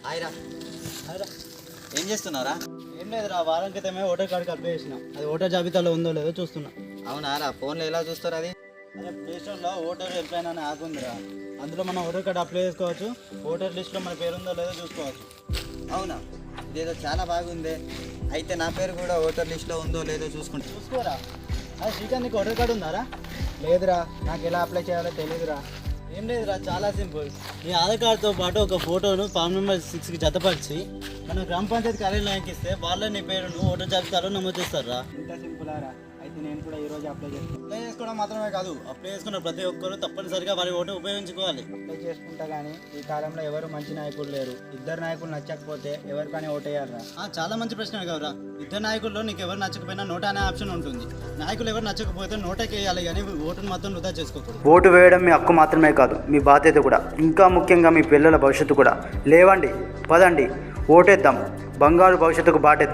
హాయ్రా. హాయ్రా. ఏం చేస్తున్నారా? ఏం లేదురా, వారం క్రితమే ఓటర్ కార్డుకి అప్లై చేసిన. అది ఓటర్ జాబితాలో ఉందో లేదో చూస్తున్నా. అవునారా, ఫోన్లో ఎలా చూస్తారు అది? అదే ప్లే స్టోర్లో ఓటర్ హెల్ప్లైన్ అనే యాప్ ఉందిరా. అందులో మనం ఓటర్ కార్డు అప్లై చేసుకోవచ్చు. ఓటర్ లిస్ట్లో మన పేరు ఉందో లేదో చూసుకోవచ్చు. అవునా, ఇదేదో చాలా బాగుంది. అయితే నా పేరు కూడా ఓటర్ లిస్ట్లో ఉందో లేదో చూసుకోరా. అదే శ్రీకాంత్, నీకు ఓటర్ కార్డు ఉందారా? లేదురా, నాకు ఎలా అప్లై చేయాలో తెలియదురా. ఏం లేదురా, చాలా సింపుల్. నీ ఆధార్ కార్డుతో పాటు ఒక ఫోటోను ఫామ్ నెంబర్ 6కి జతపరిచి మన గ్రామ పంచాయతీ కార్యాలయానికి ఇస్తే వాళ్ళే నీ పేరును ఓటర్ జాబితాలో నమోదు చేస్తారా. ఇంత సింపులారా. అయితే నేను కూడా ఈరోజు అప్లై చేస్తాను. అప్లై చేసుకోవడం మాత్రమే కాదు, అప్లై చేసుకున్న ప్రతి ఒక్కరు తప్పనిసరిగా వారి ఓటు ఉపయోగించుకోవాలి. అప్లై చేసుకుంటా కానీ ఈ కాలంలో ఎవరు మంచి నాయకులు లేరు. ఇద్దరు నాయకులు నచ్చకపోతే ఎవరికైనా ఓటేయాలరా? చాలా మంచి ప్రశ్న కదరా. ఇద్దరు నాయకుల్లో నీకు ఎవరు నచ్చకపోయినా నోటా అనే ఆప్షన్ ఉంటుంది. నాయకులు ఎవరు నచ్చకపోతే నోటాకి వేయాలి కానీ ఓటును మాత్రం వృధా చేసుకోకూడదు. ఓటు వేయడం మీ హక్కు మాత్రమే కాదు, మీ బాధ్యత కూడా. ఇంకా ముఖ్యంగా మీ పిల్లల భవిష్యత్తు కూడా. లేవండి, పదండి, ఓటేద్దాం, బంగారు భవిష్యత్తుకు బాటేద్దాం.